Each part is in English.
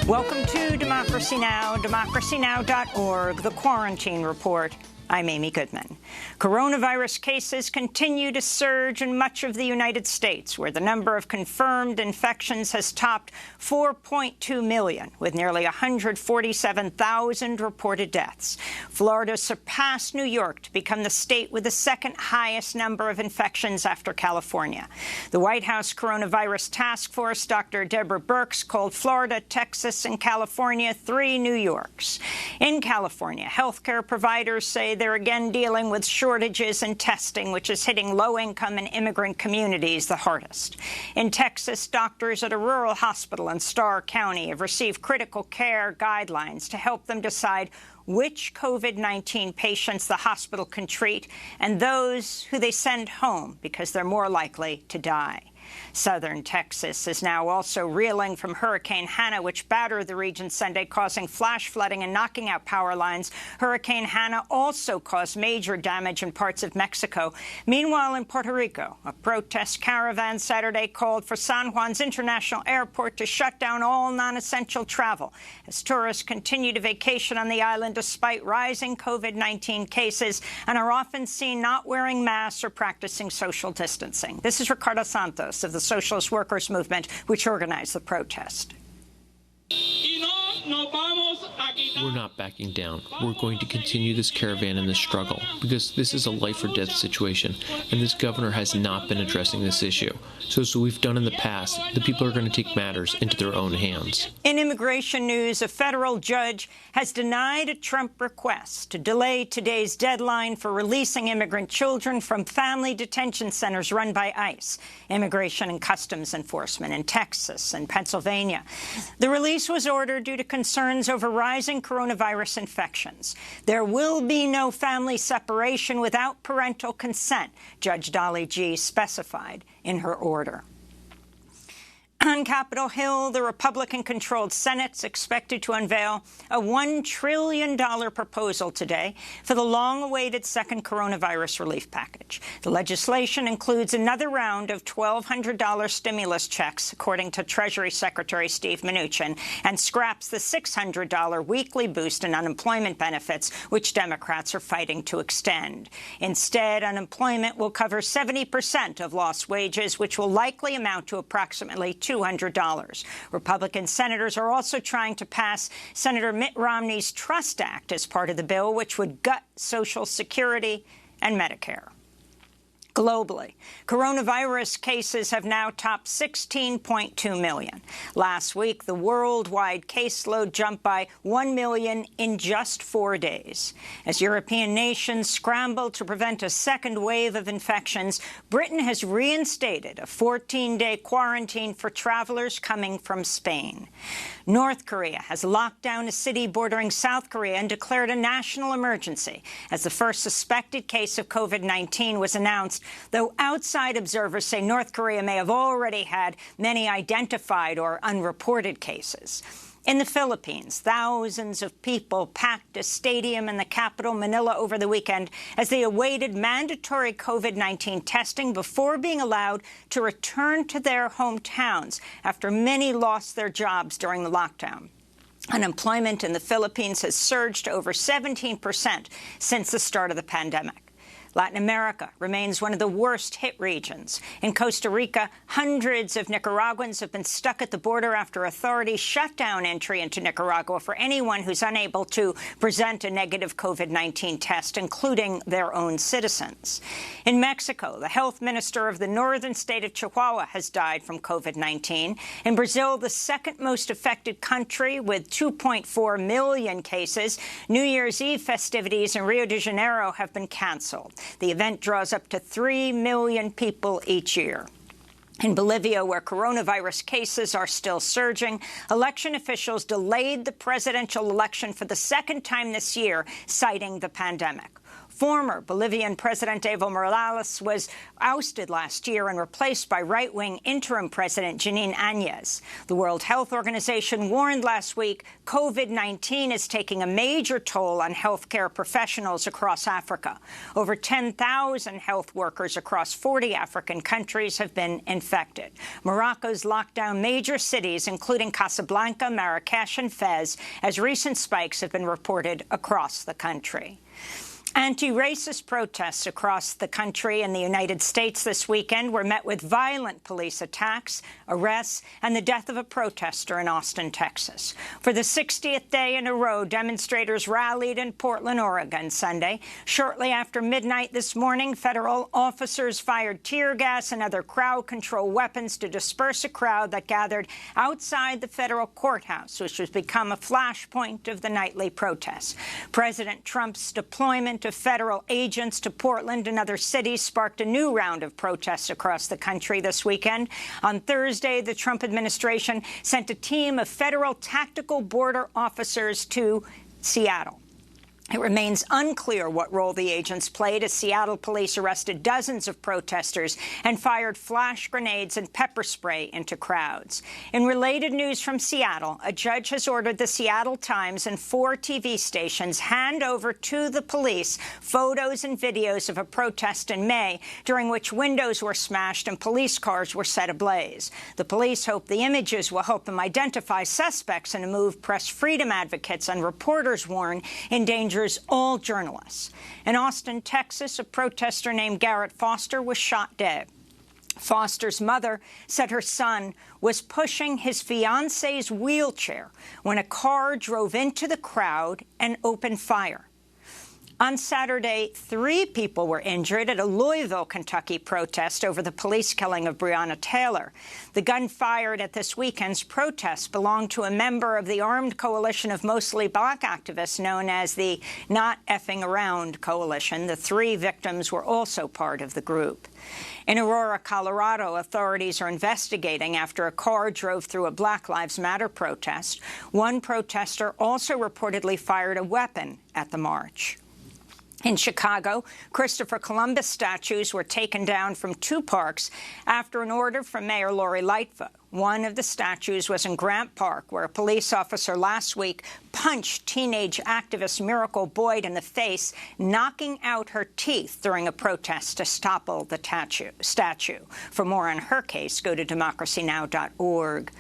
Welcome to Democracy Now!, democracynow.org, The Quarantine Report. I'm Amy Goodman. Coronavirus cases continue to surge in much of the United States, where the number of confirmed infections has topped 4.2 million, with nearly 147,000 reported deaths. Florida surpassed New York to become the state with the second highest number of infections after California. The White House Coronavirus Task Force, Dr. Deborah Birx, called Florida, Texas, and California 3 New Yorks. In California, healthcare providers say they're again dealing with shortages in testing, which is hitting low-income and immigrant communities the hardest. In Texas, doctors at a rural hospital in Starr County have received critical care guidelines to help them decide which COVID-19 patients the hospital can treat and those who they send home because they're more likely to die. Southern Texas is now also reeling from Hurricane Hanna, which battered the region Sunday, causing flash flooding and knocking out power lines. Hurricane Hanna also caused major damage in parts of Mexico. Meanwhile, in Puerto Rico, a protest caravan Saturday called for San Juan's International Airport to shut down all non-essential travel as tourists continue to vacation on the island despite rising COVID-19 cases and are often seen not wearing masks or practicing social distancing. This is Ricardo Santos of the Socialist Workers Movement, which organized the protest. We're not backing down. We're going to continue this caravan and this struggle because this is a life or death situation, and this governor has not been addressing this issue. So as we've done in the past, the people are going to take matters into their own hands. In immigration news, a federal judge has denied a Trump request to delay today's deadline for releasing immigrant children from family detention centers run by ICE, Immigration and Customs Enforcement, in Texas and Pennsylvania. The release was ordered due to concerns over rising coronavirus infections. There will be no family separation without parental consent, Judge Dolly G. specified in her order. On Capitol Hill, the Republican-controlled Senate's expected to unveil a $1 trillion proposal today for the long-awaited second coronavirus relief package. The legislation includes another round of $1,200 stimulus checks, according to Treasury Secretary Steve Mnuchin, and scraps the $600 weekly boost in unemployment benefits, which Democrats are fighting to extend. Instead, unemployment will cover 70% of lost wages, which will likely amount to approximately $200. Republican senators are also trying to pass Senator Mitt Romney's Trust Act as part of the bill, which would gut Social Security and Medicare. Globally, coronavirus cases have now topped 16.2 million. Last week, the worldwide caseload jumped by 1 million in just 4 days. As European nations scramble to prevent a second wave of infections, Britain has reinstated a 14-day quarantine for travelers coming from Spain. North Korea has locked down a city bordering South Korea and declared a national emergency as the first suspected case of COVID-19 was announced, though outside observers say North Korea may have already had many identified or unreported cases. In the Philippines, thousands of people packed a stadium in the capital, Manila, over the weekend as they awaited mandatory COVID-19 testing before being allowed to return to their hometowns after many lost their jobs during the lockdown. Unemployment in the Philippines has surged to over 17% since the start of the pandemic. Latin America remains one of the worst-hit regions. In Costa Rica, hundreds of Nicaraguans have been stuck at the border after authorities shut down entry into Nicaragua for anyone who's unable to present a negative COVID-19 test, including their own citizens. In Mexico, the health minister of the northern state of Chihuahua has died from COVID-19. In Brazil, the second most affected country with 2.4 million cases, New Year's Eve festivities in Rio de Janeiro have been canceled. The event draws up to 3 million people each year. In Bolivia, where coronavirus cases are still surging, election officials delayed the presidential election for the second time this year, citing the pandemic. Former Bolivian President Evo Morales was ousted last year and replaced by right-wing interim President Jeanine Áñez. The World Health Organization warned last week COVID-19 is taking a major toll on healthcare professionals across Africa. Over 10,000 health workers across 40 African countries have been infected. Morocco's locked down major cities, including Casablanca, Marrakesh, and Fez, as recent spikes have been reported across the country. Anti-racist protests across the country and the United States this weekend were met with violent police attacks, arrests, and the death of a protester in Austin, Texas. For the 60th day in a row, demonstrators rallied in Portland, Oregon, Sunday. Shortly after midnight this morning, federal officers fired tear gas and other crowd control weapons to disperse a crowd that gathered outside the federal courthouse, which has become a flashpoint of the nightly protests. President Trump's deployment of federal agents to Portland and other cities sparked a new round of protests across the country this weekend. On Thursday, the Trump administration sent a team of federal tactical border officers to Seattle. It remains unclear what role the agents played as Seattle police arrested dozens of protesters and fired flash grenades and pepper spray into crowds. In related news from Seattle, a judge has ordered the Seattle Times and 4 TV stations hand over to the police photos and videos of a protest in May during which windows were smashed and police cars were set ablaze. The police hope the images will help them identify suspects in a move press freedom advocates and reporters warn endangers all journalists. In Austin, Texas, a protester named Garrett Foster was shot dead. Foster's mother said her son was pushing his fiance's wheelchair when a car drove into the crowd and opened fire. On Saturday, 3 people were injured at a Louisville, Kentucky protest over the police killing of Breonna Taylor. The gun fired at this weekend's protest belonged to a member of the armed coalition of mostly black activists known as the Not Effing Around Coalition. The 3 victims were also part of the group. In Aurora, Colorado, authorities are investigating after a car drove through a Black Lives Matter protest. One protester also reportedly fired a weapon at the march. In Chicago, Christopher Columbus statues were taken down from 2 parks after an order from Mayor Lori Lightfoot. One of the statues was in Grant Park, where a police officer last week punched teenage activist Miracle Boyd in the face, knocking out her teeth during a protest to topple the statue. For more on her case, go to democracynow.org.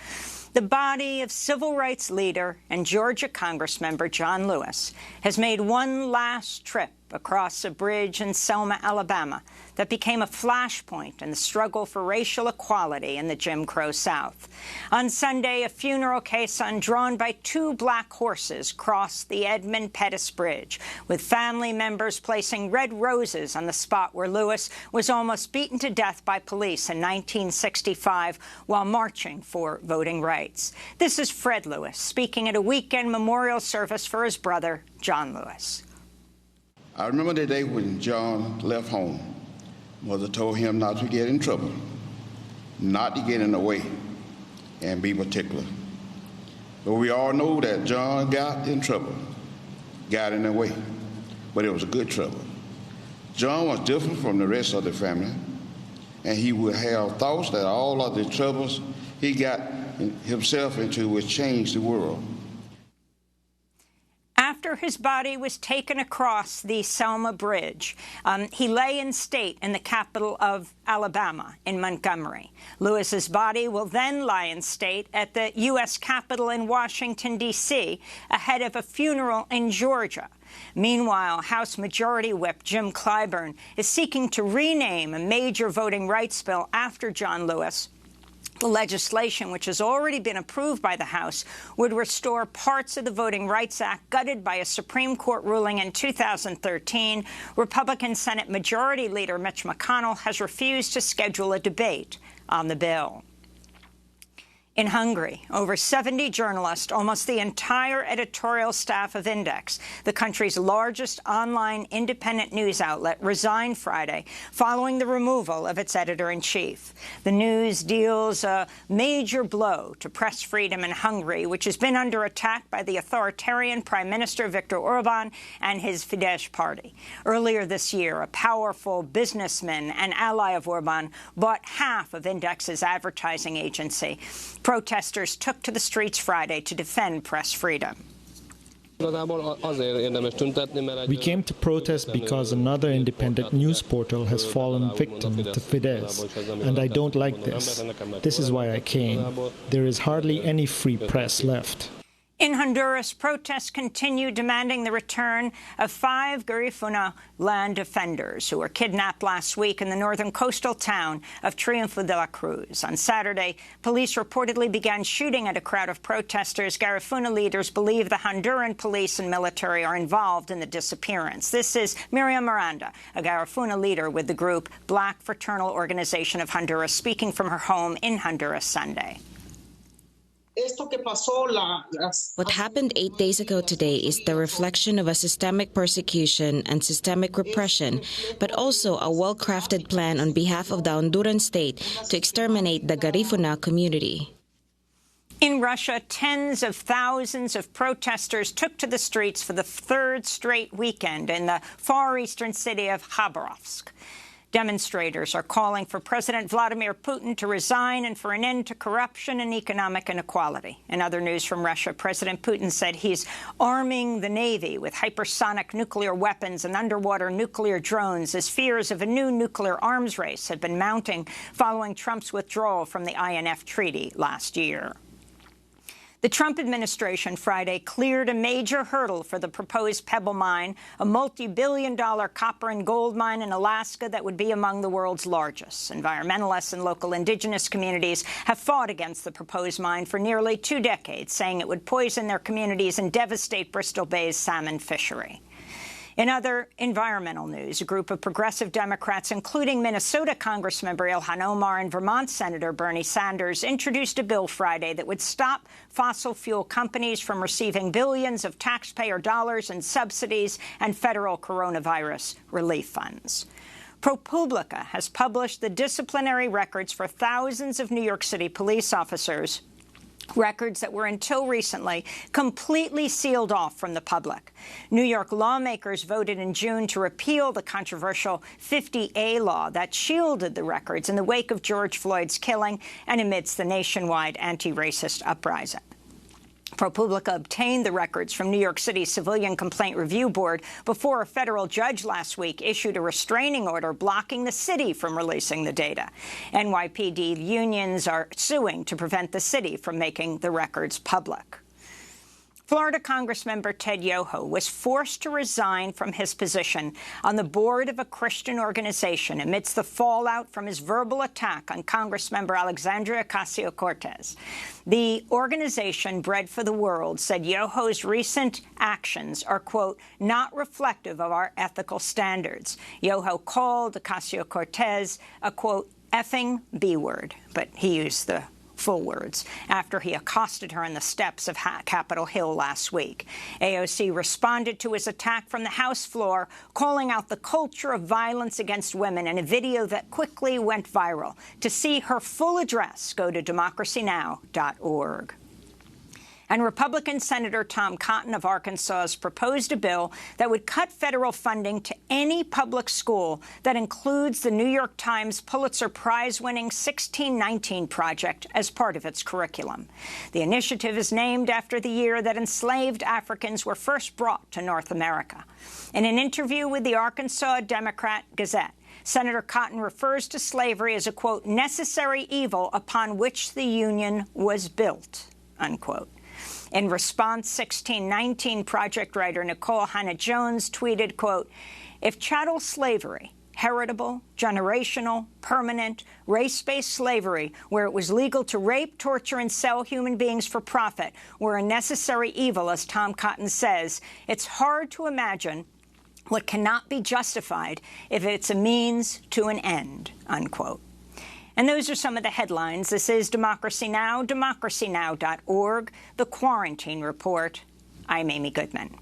The body of civil rights leader and Georgia Congressmember John Lewis has made one last trip across a bridge in Selma, Alabama, that became a flashpoint in the struggle for racial equality in the Jim Crow South. On Sunday, a funeral caisson drawn by 2 black horses crossed the Edmund Pettus Bridge, with family members placing red roses on the spot where Lewis was almost beaten to death by police in 1965 while marching for voting rights. This is Fred Lewis speaking at a weekend memorial service for his brother, John Lewis. I remember the day when John left home. Mother told him not to get in trouble, not to get in the way, and be particular. But we all know that John got in trouble, got in the way, but it was a good trouble. John was different from the rest of the family, and he would have thoughts that all of the troubles he got himself into would change the world. After his body was taken across the Selma Bridge, he lay in state in the capital of Alabama, in Montgomery. Lewis's body will then lie in state at the U.S. Capitol in Washington, D.C., ahead of a funeral in Georgia. Meanwhile, House Majority Whip Jim Clyburn is seeking to rename a major voting rights bill after John Lewis. The legislation, which has already been approved by the House, would restore parts of the Voting Rights Act gutted by a Supreme Court ruling in 2013. Republican Senate Majority Leader Mitch McConnell has refused to schedule a debate on the bill. In Hungary, over 70 journalists, almost the entire editorial staff of Index, the country's largest online independent news outlet, resigned Friday following the removal of its editor-in-chief. The news deals a major blow to press freedom in Hungary, which has been under attack by the authoritarian Prime Minister Viktor Orban and his Fidesz party. Earlier this year, a powerful businessman and ally of Orban bought half of Index's advertising agency. Protesters took to the streets Friday to defend press freedom. We came to protest because another independent news portal has fallen victim to Fidesz, and I don't like this. This is why I came. There is hardly any free press left. In Honduras, protests continue demanding the return of 5 Garifuna land defenders who were kidnapped last week in the northern coastal town of Triunfo de la Cruz. On Saturday, police reportedly began shooting at a crowd of protesters. Garifuna leaders believe the Honduran police and military are involved in the disappearance. This is Miriam Miranda, a Garifuna leader with the group Black Fraternal Organization of Honduras, speaking from her home in Honduras Sunday. What happened 8 days ago today is the reflection of a systemic persecution and systemic repression, but also a well-crafted plan on behalf of the Honduran state to exterminate the Garifuna community. In Russia, tens of thousands of protesters took to the streets for the third straight weekend in the far eastern city of Khabarovsk. Demonstrators are calling for President Vladimir Putin to resign and for an end to corruption and economic inequality. In other news from Russia, President Putin said he's arming the Navy with hypersonic nuclear weapons and underwater nuclear drones as fears of a new nuclear arms race have been mounting following Trump's withdrawal from the INF Treaty last year. The Trump administration Friday cleared a major hurdle for the proposed Pebble mine, a multi-billion-dollar copper and gold mine in Alaska that would be among the world's largest. Environmentalists and local indigenous communities have fought against the proposed mine for nearly 2 decades, saying it would poison their communities and devastate Bristol Bay's salmon fishery. In other environmental news, a group of progressive Democrats, including Minnesota Congressmember Ilhan Omar and Vermont Senator Bernie Sanders, introduced a bill Friday that would stop fossil fuel companies from receiving billions of taxpayer dollars in subsidies and federal coronavirus relief funds. ProPublica has published the disciplinary records for thousands of New York City police officers, records that were until recently completely sealed off from the public. New York lawmakers voted in June to repeal the controversial 50A law that shielded the records in the wake of George Floyd's killing and amidst the nationwide anti-racist uprising. ProPublica obtained the records from New York City's Civilian Complaint Review Board before a federal judge last week issued a restraining order blocking the city from releasing the data. NYPD unions are suing to prevent the city from making the records public. Florida Congressmember Ted Yoho was forced to resign from his position on the board of a Christian organization amidst the fallout from his verbal attack on Congressmember Alexandria Ocasio-Cortez. The organization, Bread for the World, said Yoho's recent actions are, quote, not reflective of our ethical standards. Yoho called Ocasio-Cortez a, quote, effing B-word, but he used the full words, after he accosted her on the steps of Capitol Hill last week. AOC responded to his attack from the House floor, calling out the culture of violence against women in a video that quickly went viral. To see her full address, go to democracynow.org. And Republican Senator Tom Cotton of Arkansas has proposed a bill that would cut federal funding to any public school that includes the New York Times Pulitzer Prize-winning 1619 Project as part of its curriculum. The initiative is named after the year that enslaved Africans were first brought to North America. In an interview with the Arkansas Democrat Gazette, Senator Cotton refers to slavery as a, quote, necessary evil upon which the Union was built, unquote. In response, 1619 Project writer Nicole Hannah-Jones tweeted, quote, if chattel slavery, heritable, generational, permanent, race-based slavery, where it was legal to rape, torture, and sell human beings for profit, were a necessary evil, as Tom Cotton says, it's hard to imagine what cannot be justified if it's a means to an end, unquote. And those are some of the headlines. This is Democracy Now!, democracynow.org, The Quarantine Report. I'm Amy Goodman.